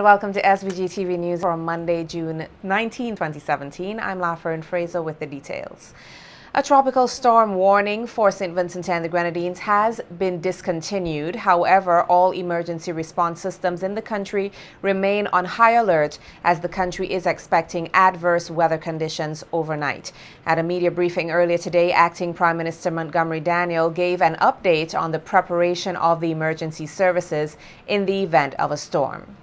Welcome to SVG-TV News for Monday, June 19, 2017. I'm Lafern Fraser with the details. A tropical storm warning for St. Vincent and the Grenadines has been discontinued. However, all emergency response systems in the country remain on high alert as the country is expecting adverse weather conditions overnight. At a media briefing earlier today, Acting Prime Minister Montgomery Daniel gave an update on the preparation of the emergency services in the event of a storm.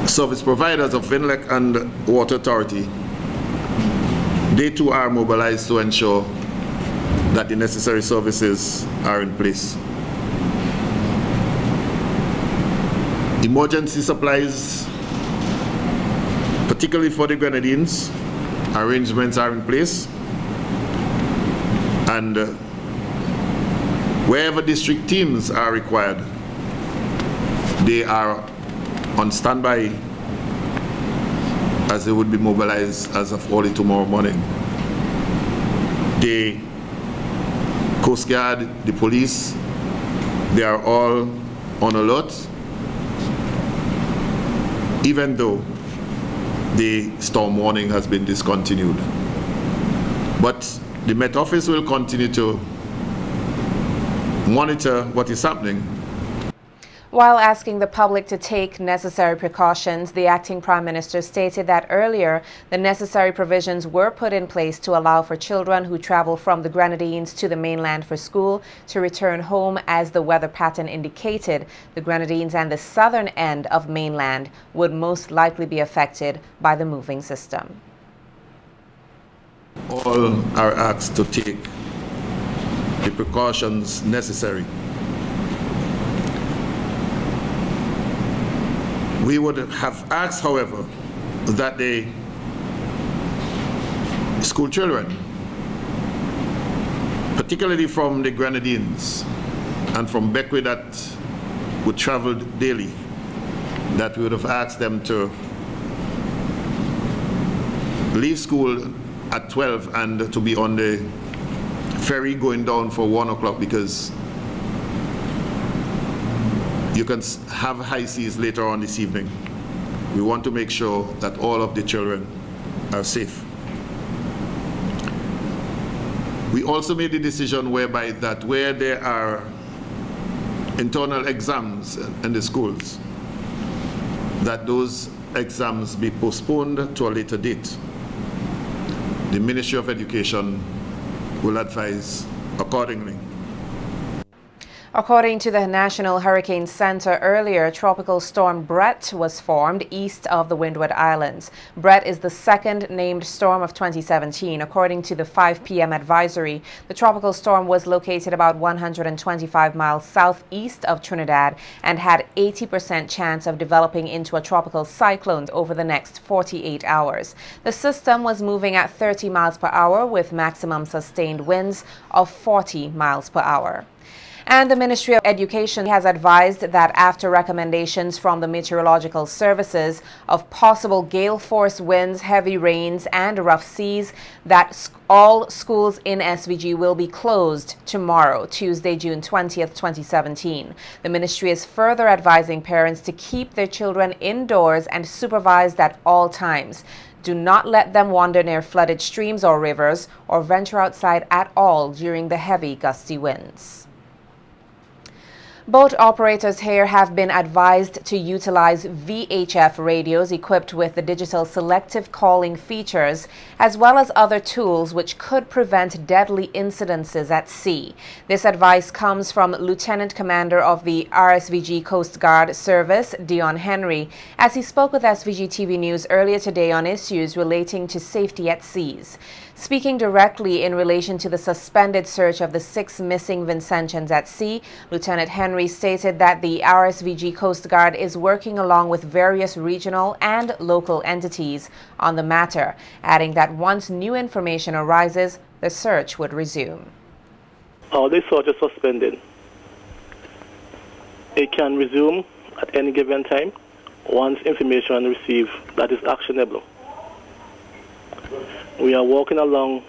Service providers of VINLEC and Water Authority, they too are mobilized to ensure that the necessary services are in place. Emergency supplies, particularly for the Grenadines, arrangements are in place, and wherever district teams are required, they are on standby as they would be mobilized as of early tomorrow morning. The Coast Guard, the police, they are all on alert, even though the storm warning has been discontinued. But the Met Office will continue to monitor what is happening. While asking the public to take necessary precautions, the acting prime minister stated that earlier the necessary provisions were put in place to allow for children who travel from the Grenadines to the mainland for school to return home as the weather pattern indicated. The Grenadines and the southern end of mainland would most likely be affected by the moving system. All are asked to take the precautions necessary. We would have asked, however, that the school children, particularly from the Grenadines and from Beckwith that would travel daily, that we would have asked them to leave school at 12 and to be on the ferry going down for 1 o'clock, because you can have high seas later on this evening. We want to make sure that all of the children are safe. We also made the decision whereby that where there are internal exams in the schools, that those exams be postponed to a later date. The Ministry of Education will advise accordingly. According to the National Hurricane Center, earlier Tropical Storm Brett was formed east of the Windward Islands. Brett is the second named storm of 2017. According to the 5 p.m. advisory, the tropical storm was located about 125 miles southeast of Trinidad and had 80% chance of developing into a tropical cyclone over the next 48 hours. The system was moving at 30 miles per hour with maximum sustained winds of 40 miles per hour. And the Ministry of Education has advised that after recommendations from the meteorological services of possible gale force winds, heavy rains and rough seas, that all schools in SVG will be closed tomorrow, Tuesday, June 20th, 2017. The ministry is further advising parents to keep their children indoors and supervised at all times. Do not let them wander near flooded streams or rivers or venture outside at all during the heavy gusty winds. Boat operators here have been advised to utilize VHF radios equipped with the digital selective calling features, as well as other tools which could prevent deadly incidences at sea. This advice comes from Lieutenant Commander of the RSVG Coast Guard Service, Dion Henry, as he spoke with SVG-TV News earlier today on issues relating to safety at seas. Speaking directly in relation to the suspended search of the 6 missing Vincentians at sea, Lieutenant Henry stated that the RSVG Coast Guard is working along with various regional and local entities on the matter, adding that once new information arises, the search would resume. This search is suspended. It can resume at any given time once information received that is actionable. We are working along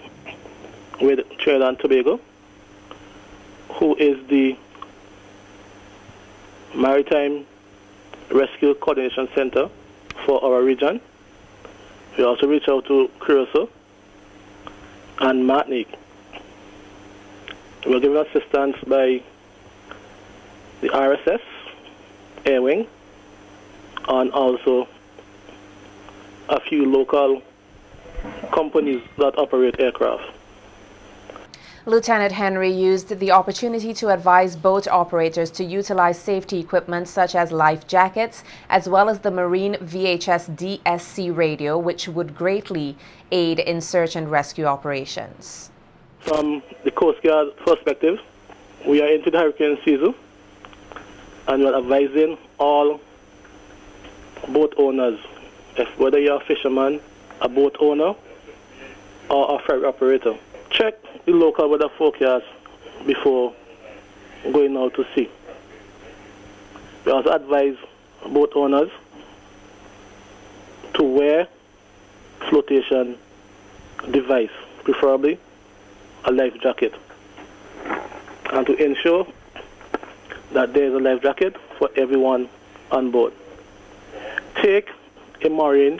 with Trinidad and Tobago, who is the maritime Rescue Coordination Center for our region. We also reach out to Curacao and Martinique. We're given assistance by the RSS, Air Wing, and also a few local companies that operate aircraft. Lieutenant Henry used the opportunity to advise boat operators to utilize safety equipment such as life jackets, as well as the Marine VHS DSC radio, which would greatly aid in search and rescue operations. From the Coast Guard perspective, we are into the hurricane season, and we're advising all boat owners, whether you're a fisherman, a boat owner, or a ferry operator, check the local weather forecast before going out to sea. We also advise boat owners to wear flotation device, preferably a life jacket, and to ensure that there is a life jacket for everyone on board. Take a Marine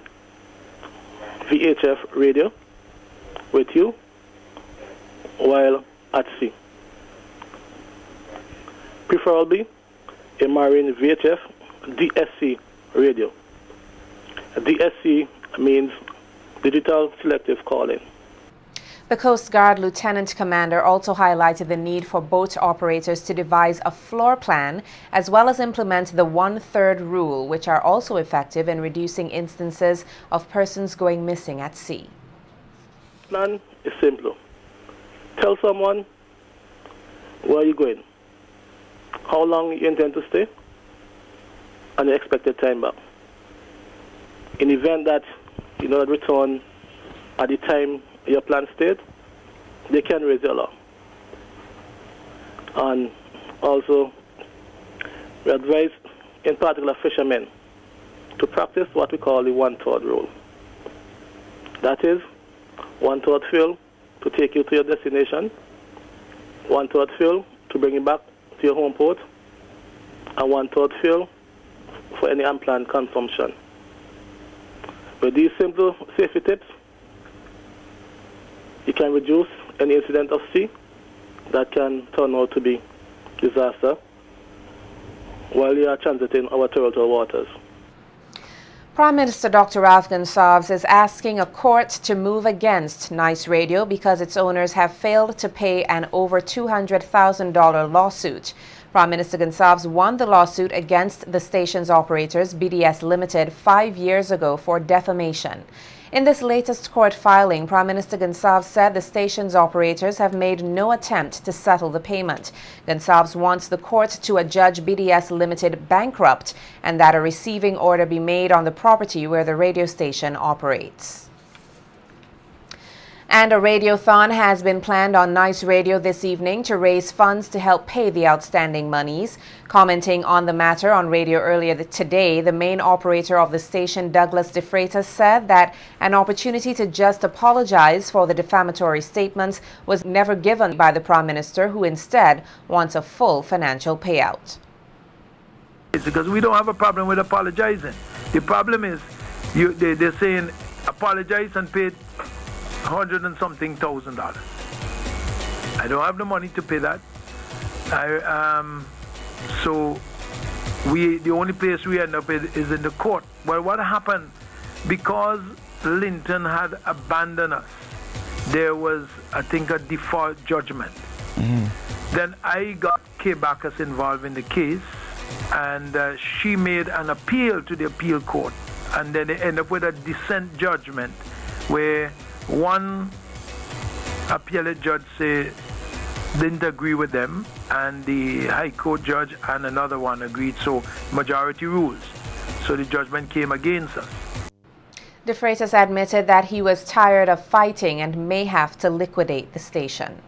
VHF radio with you while at sea. Preferably a Marine VHF DSC radio. DSC means Digital Selective Calling. The Coast Guard Lieutenant Commander also highlighted the need for boat operators to devise a floor plan as well as implement the 1/3 rule, which are also effective in reducing instances of persons going missing at sea. Plan is simple. Tell someone where you're going, how long you intend to stay, and the expected time back. In the event that you do not return at the time your plan stated, they can raise the alarm. And also, we advise, in particular, fishermen to practice what we call the 1/3 rule. That is, 1/3 fill to take you to your destination, 1/3 fill to bring you back to your home port, and 1/3 fill for any unplanned consumption. With these simple safety tips, you can reduce any incident of sea that can turn out to be disaster while you are transiting our territorial waters. Prime Minister Dr. Ralph Gonsalves is asking a court to move against Nice Radio because its owners have failed to pay an over $200,000 lawsuit. Prime Minister Gonsalves won the lawsuit against the station's operators, BDS Limited, 5 years ago for defamation. In this latest court filing, Prime Minister Gonsalves said the station's operators have made no attempt to settle the payment. Gonsalves wants the court to adjudge BDS Limited bankrupt and that a receiving order be made on the property where the radio station operates. And a radiothon has been planned on Nice Radio this evening to raise funds to help pay the outstanding monies. Commenting on the matter on radio earlier today, the main operator of the station, Douglas De Freitas, said that an opportunity to just apologize for the defamatory statements was never given by the Prime Minister, who instead wants a full financial payout. It's because we don't have a problem with apologizing. The problem is they're saying apologize and pay $100 and something thousand. I don't have the money to pay that. So the only place we end up is in the court. Well, what happened, because Linton had abandoned us, there was, I think, a default judgment. Then I got Kay Bacchus involved in the case, and she made an appeal to the appeal court, and then they end up with a dissent judgment where one appellate judge didn't agree with them, and the High Court judge and another one agreed, so majority rules. So the judgment came against us. De Freitas admitted that he was tired of fighting and may have to liquidate the station.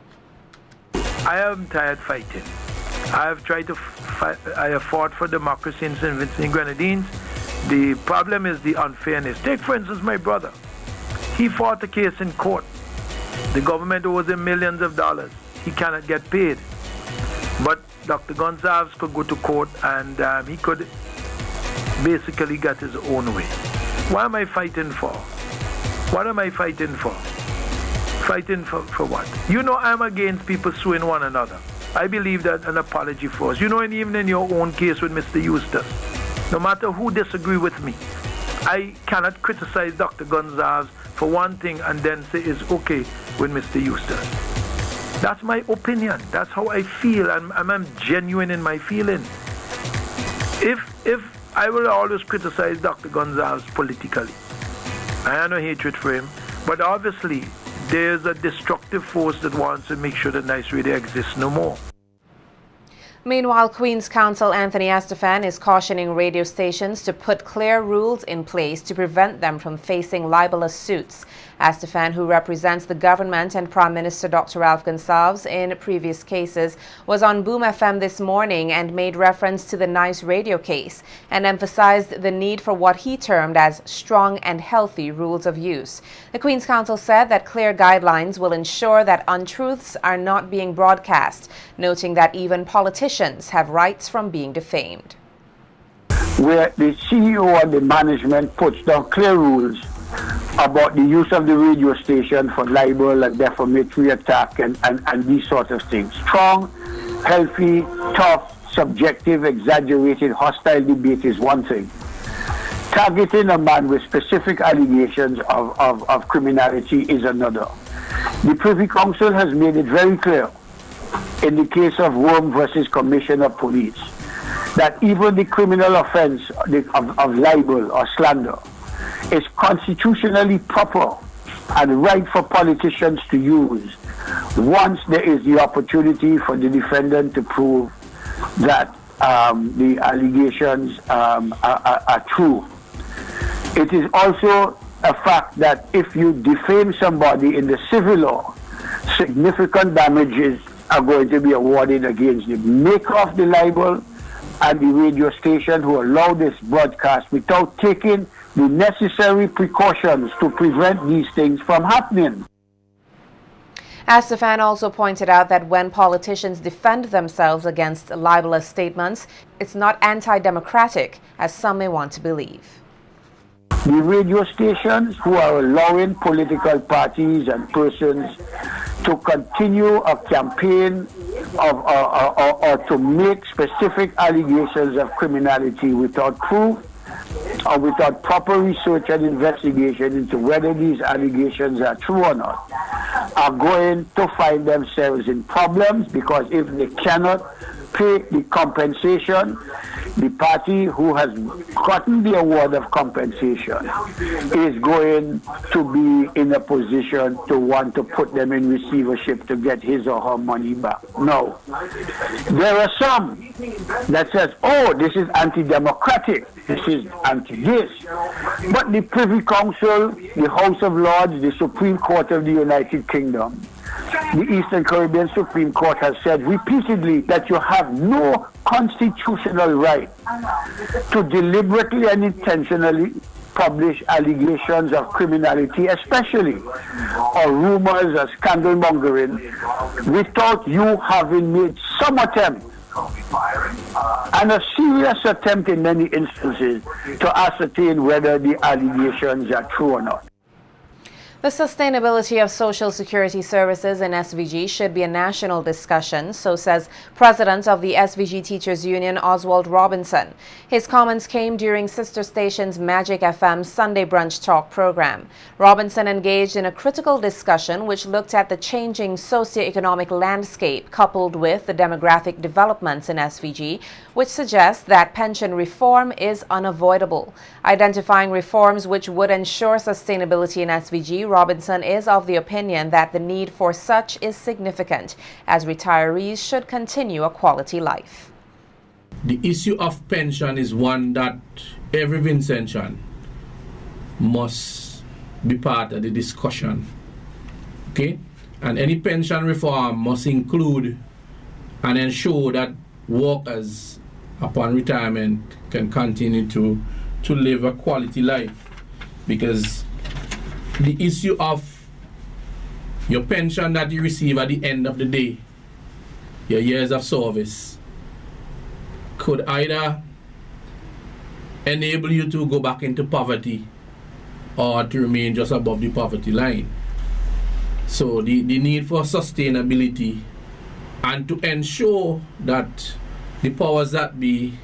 I am tired fighting. I have tried to fight, I have fought for democracy in St. Vincent and Grenadines. The problem is the unfairness. Take, for instance, my brother. He fought a case in court. The government owes him millions of dollars. He cannot get paid. But Dr. Gonsalves could go to court and he could basically got his own way. What am I fighting for? What am I fighting for? Fighting for what? You know, I'm against people suing one another. I believe that an apology first. You know, and even in your own case with Mr. Eustace, no matter who disagree with me, I cannot criticize Dr. Gonzalez for one thing and then say it's okay with Mr. Eustace. That's my opinion. That's how I feel, and I'm genuine in my feeling. If I will always criticize Dr. Gonzalez politically, I have no hatred for him, but obviously there's a destructive force that wants to make sure that Nice Radio exists no more. Meanwhile, Queen's Counsel Anthony Estefan is cautioning radio stations to put clear rules in place to prevent them from facing libelous suits. Estefan, who represents the government and Prime Minister Dr. Ralph Gonsalves in previous cases, was on Boom FM this morning and made reference to the Nice Radio case and emphasized the need for what he termed as strong and healthy rules of use. The Queen's Counsel said that clear guidelines will ensure that untruths are not being broadcast, noting that even politicians have rights from being defamed. Where the CEO and the management puts down clear rules about the use of the radio station for libel and defamatory attack and these sorts of things. Strong, healthy, tough, subjective, exaggerated, hostile debate is one thing. Targeting a man with specific allegations of criminality is another. The Privy Council has made it very clear in the case of Worm versus Commissioner of Police that even the criminal offense of libel or slander is constitutionally proper and right for politicians to use once there is the opportunity for the defendant to prove that the allegations are true. It is also a fact that if you defame somebody in the civil law, significant damages are going to be awarded against the maker of the libel and the radio station who allow this broadcast without taking the necessary precautions to prevent these things from happening. Estefan also pointed out that when politicians defend themselves against libelous statements, it's not anti-democratic, as some may want to believe. The radio stations who are allowing political parties and persons to continue a campaign or to make specific allegations of criminality without proof or without proper research and investigation into whether these allegations are true or not, are going to find themselves in problems, because if they cannot pay the compensation, the party who has gotten the award of compensation is going to be in a position to want to put them in receivership to get his or her money back. No. There are some that says, oh, this is anti-democratic, this is anti-this. But the Privy Council, the House of Lords, the Supreme Court of the United Kingdom, the Eastern Caribbean Supreme Court has said repeatedly that you have no constitutional right to deliberately and intentionally publish allegations of criminality, especially or rumors or scandal mongering, without you having made some attempt, and a serious attempt in many instances, to ascertain whether the allegations are true or not. The sustainability of Social Security services in SVG should be a national discussion, so says President of the SVG Teachers Union, Oswald Robinson. His comments came during sister station's Magic FM's Sunday Brunch Talk program. Robinson engaged in a critical discussion which looked at the changing socio-economic landscape coupled with the demographic developments in SVG, which suggests that pension reform is unavoidable. Identifying reforms which would ensure sustainability in SVG, Robinson is of the opinion that the need for such is significant, as retirees should continue a quality life. The issue of pension is one that every Vincentian must be part of the discussion. Okay? And any pension reform must include and ensure that workers upon retirement can continue to live a quality life, because the issue of your pension that you receive at the end of the day, your years of service, could either enable you to go back into poverty or to remain just above the poverty line. So the need for sustainability and to ensure that the powers that be,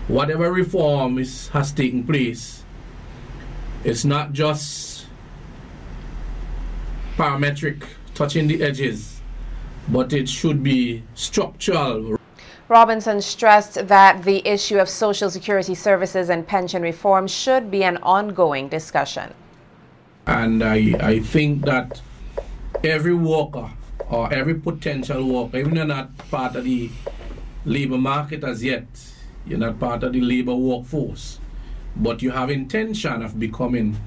whatever reform has taken place, it's not just parametric, touching the edges, but it should be structural. Robinson stressed that the issue of social security services and pension reform should be an ongoing discussion. And I think that every worker or every potential worker, even if you're not part of the labor market as yet, you're not part of the labor workforce, but you have intention of becoming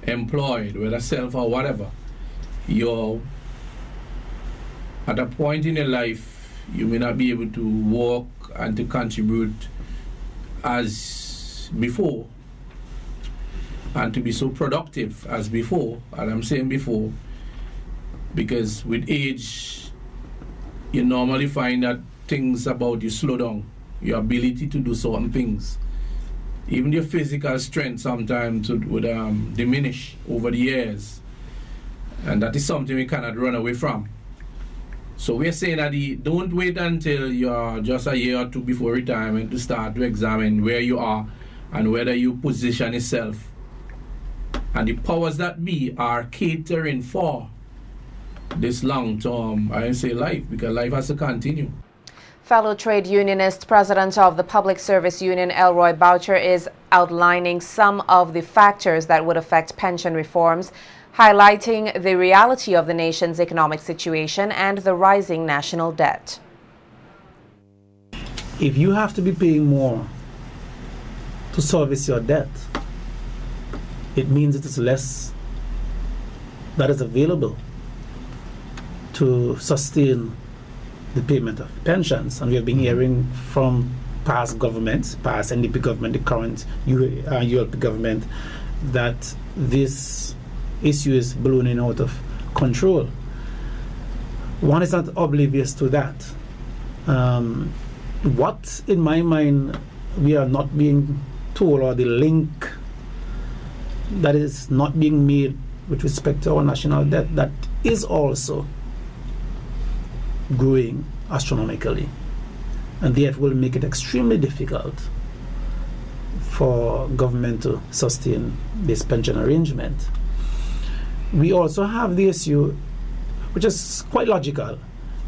employed, whether self or whatever, you're at a point in your life you may not be able to work and to contribute as before and to be so productive as before. And I'm saying before because with age you normally find that things about you slow down, your ability to do certain things. Even your physical strength sometimes would diminish over the years, and that is something we cannot run away from. So we're saying that don't wait until you're just a year or two before retirement to start to examine where you are and whether you position yourself. And the powers that be are catering for this long-term, I say life, because life has to continue. Fellow trade unionist, president of the Public Service Union, Elroy Boucher, is outlining some of the factors that would affect pension reforms, highlighting the reality of the nation's economic situation and the rising national debt. If you have to be paying more to service your debt, it means it is less that is available to sustain the payment of pensions. And we have been hearing from past governments, past NDP government, the current ULP government, that this issue is ballooning out of control. One is not oblivious to that. What, in my mind, we are not being told, or the link that is not being made with respect to our national debt, that is also growing astronomically, and therefore will make it extremely difficult for government to sustain this pension arrangement. We also have the issue, which is quite logical.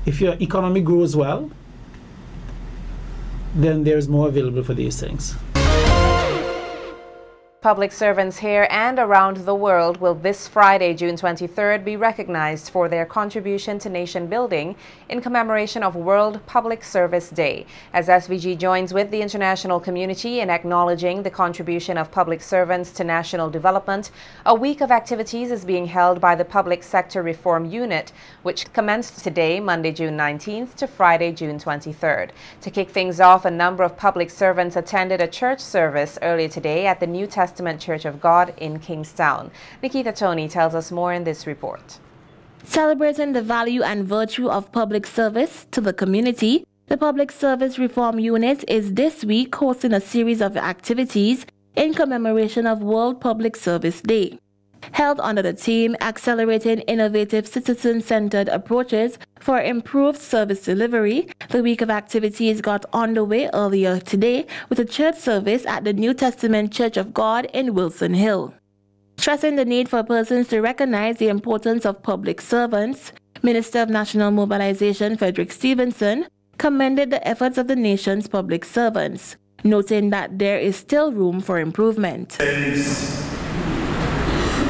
If your economy grows well, then there's more available for these things. Public servants here and around the world will this Friday, June 23rd, be recognized for their contribution to nation building in commemoration of World Public Service Day. As SVG joins with the international community in acknowledging the contribution of public servants to national development, a week of activities is being held by the Public Sector Reform Unit, which commenced today, Monday, June 19th to Friday, June 23rd. To kick things off, a number of public servants attended a church service earlier today at the New Testament Church of God in Kingstown. Nikita Tony tells us more in this report. Celebrating the value and virtue of public service to the community, the Public Service Reform Unit is this week hosting a series of activities in commemoration of World Public Service Day. Held under the theme Accelerating Innovative Citizen-Centered Approaches for Improved Service Delivery, the week of activities got underway earlier today with a church service at the New Testament Church of God in Wilson Hill. Stressing the need for persons to recognize the importance of public servants, Minister of National Mobilization Frederick Stevenson commended the efforts of the nation's public servants, noting that there is still room for improvement.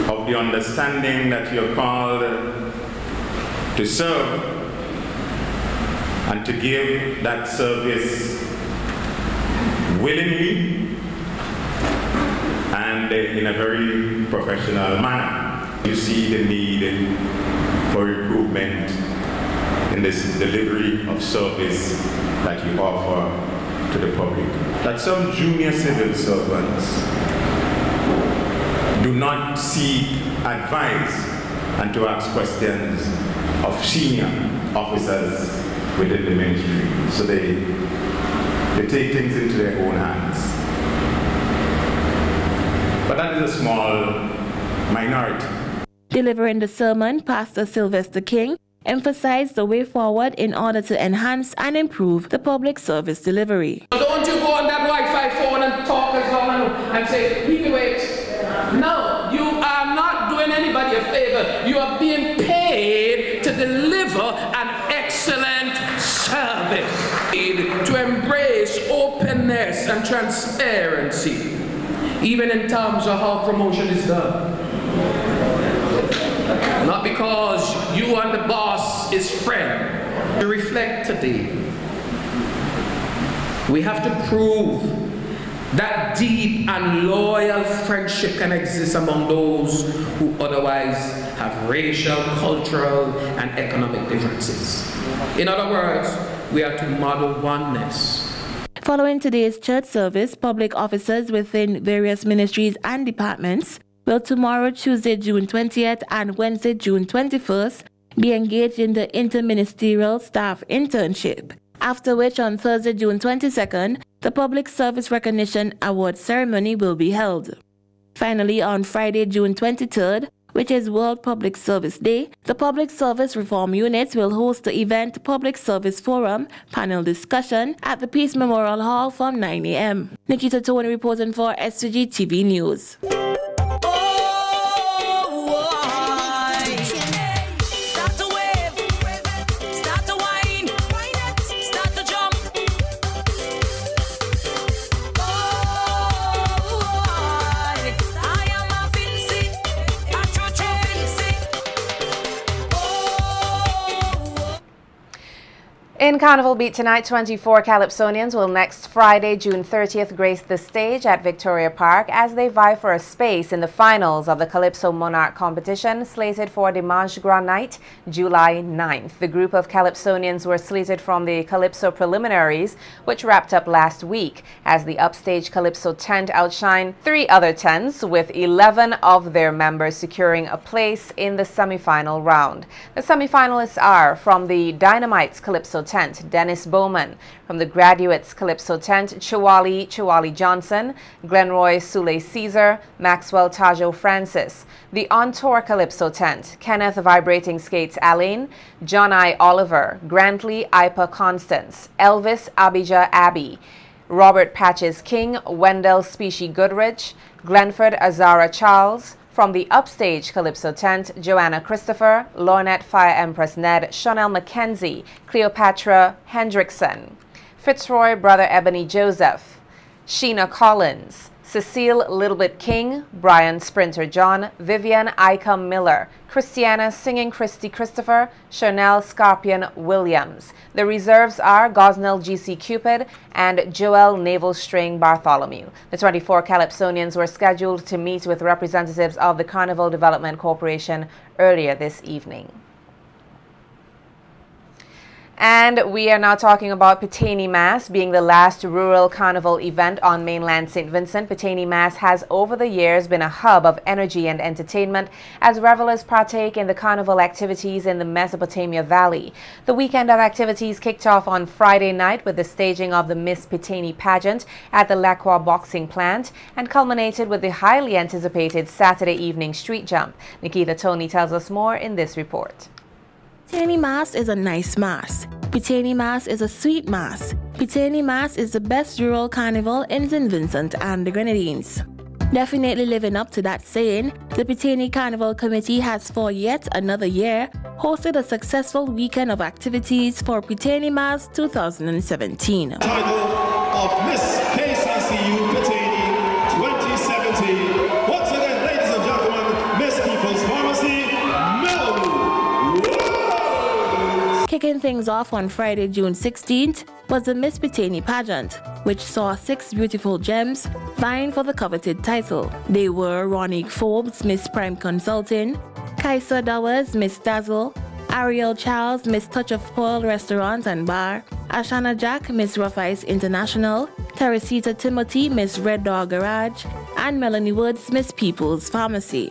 Of the understanding that you're called to serve and to give that service willingly and in a very professional manner. You see the need for improvement in this delivery of service that you offer to the public. That some junior civil servants do not seek advice and to ask questions of senior officers within the ministry. So they take things into their own hands. minority. Delivering the sermon, Pastor Sylvester King emphasized the way forward in order to enhance and improve the public service delivery. Don't you go on that Wi-Fi phone and talk as long and say, people wait. No, you are not doing anybody a favor. You are being paid to deliver an excellent service. To embrace openness and transparency, even in terms of how promotion is done. Not because you and the boss is friend. To reflect today, we have to prove that deep and loyal friendship can exist among those who otherwise have racial, cultural, and economic differences. In other words, we are to model oneness. Following today's church service, public officers within various ministries and departments will tomorrow, Tuesday, June 20th and Wednesday, June 21st, be engaged in the interministerial staff internship. After which, on Thursday, June 22nd, the Public Service Recognition Award ceremony will be held. Finally, on Friday, June 23rd, which is World Public Service Day, the Public Service Reform Units will host the event Public Service Forum panel discussion at the Peace Memorial Hall from 9 a.m. Nikita Tony reporting for SVG-TV News. In Carnival Beat tonight, 24 Calypsonians will next Friday, June 30th, grace the stage at Victoria Park as they vie for a space in the finals of the Calypso Monarch competition slated for Dimanche Grand Night, July 9th. The group of Calypsonians were slated from the Calypso preliminaries, which wrapped up last week as the upstage Calypso tent outshined 3 other tents, with 11 of their members securing a place in the semi-final round. The semi-finalists are from the Dynamite's Calypso tent, Dennis Bowman; from the Graduates Calypso tent, Chawali Johnson; Glenroy Sule Caesar; Maxwell Tajo Francis; the On Tour Calypso tent, Kenneth Vibrating Skates Alain; John I. Oliver; Grantley Ipa Constance; Elvis Abijah Abbey; Robert Patches King; Wendell Specie Goodrich; Glenford Azara Charles; from the Upstage Calypso tent, Joanna Christopher; Lornette Fire Empress Ned; Chanel Mackenzie; Cleopatra Hendrickson; Fitzroy Brother Ebony Joseph; Sheena Collins; Cecile Littlebit King; Brian Sprinter John; Vivian Icom Miller; Christiana Singing Christy Christopher; Chanel Scorpion Williams. The reserves are Gosnell GC Cupid and Joel Naval String Bartholomew. The 24 Calypsonians were scheduled to meet with representatives of the Carnival Development Corporation earlier this evening. And we are now talking about Patani Mas being the last rural carnival event on mainland St. Vincent. Patani Mas has over the years been a hub of energy and entertainment as revelers partake in the carnival activities in the Mesopotamia Valley. The weekend of activities kicked off on Friday night with the staging of the Miss Patani pageant at the Lacroix boxing plant and culminated with the highly anticipated Saturday evening street jump. Nikita Tony tells us more in this report. Patani Mas is a nice mas. Patani Mas is a sweet mas. Patani Mas is the best rural carnival in St. Vincent and the Grenadines. Definitely living up to that saying, the Patani Carnival Committee has for yet another year hosted a successful weekend of activities for Patani Mas 2017. Title of Miss KCCU Patani 2017. Once again, ladies and gentlemen, Miss People's Pharmacy, Kicking things off on Friday, June 16th, was the Miss Patani pageant, which saw 6 beautiful gems vying for the coveted title. They were Ronique Forbes, Miss Prime Consulting; Kaisa Dawes, Miss Dazzle; Ariel Charles, Miss Touch of Pearl Restaurant and Bar; Ashana Jack, Miss Rough Ice International; Teresita Timothy, Miss Red Dog Garage; and Melanie Woods, Miss People's Pharmacy.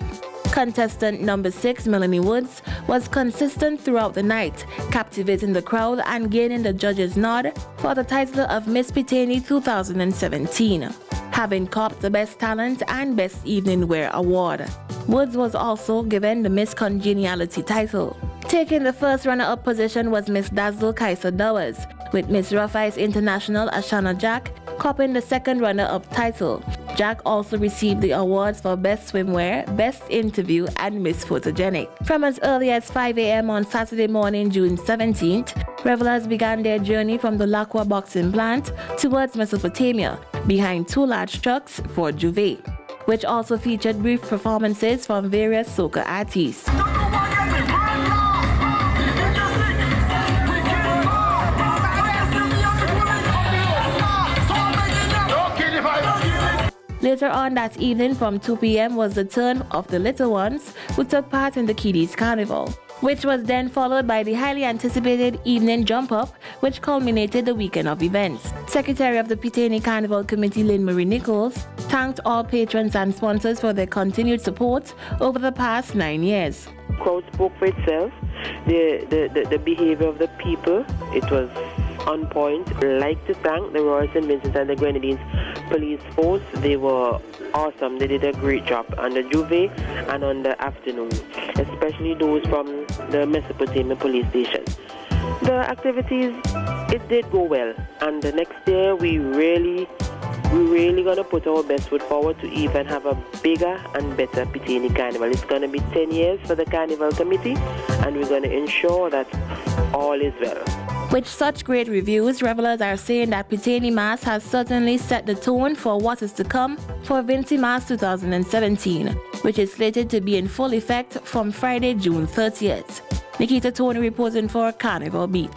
Contestant number 6, Melanie Woods, was consistent throughout the night, captivating the crowd and gaining the judges' nod for the title of Miss Patani 2017, having copped the Best Talent and Best Evening Wear award. Woods was also given the Miss Congeniality title. Taking the first runner-up position was Miss Dazzle Kaiser Dowers, with Miss Rough Ice International Ashana Jack copping the second runner-up title. Jack also received the awards for Best Swimwear, Best Interview, and Miss Photogenic. From as early as 5 a.m. on Saturday morning, June 17th, revelers began their journey from the Lakwa boxing plant towards Mesopotamia, behind 2 large trucks for Juve, which also featured brief performances from various soca artists. Later on that evening from 2 p.m. was the turn of the little ones who took part in the Kiddies Carnival, which was then followed by the highly anticipated evening jump-up, which culminated the weekend of events. Secretary of the Patani Carnival Committee, Lynn Marie Nichols, thanked all patrons and sponsors for their continued support over the past 9 years. The crowd spoke for itself. The behavior of the people, it was on point. I'd like to thank the Royal St. Vincent and the Grenadines Police Force. They were awesome. They did a great job on the Juve and on the afternoon, especially those from the Mesopotamia police station. The activities, it did go well, and the next year we're really gonna put our best foot forward to even have a bigger and better Patani Carnival. It's gonna be 10 years for the Carnival Committee, and we're gonna ensure that all is well. With such great reviews, revelers are saying that Patani Mas has certainly set the tone for what is to come for Vinci Mas 2017, which is slated to be in full effect from Friday, June 30th. Nikita Tony reporting for Carnival Beat.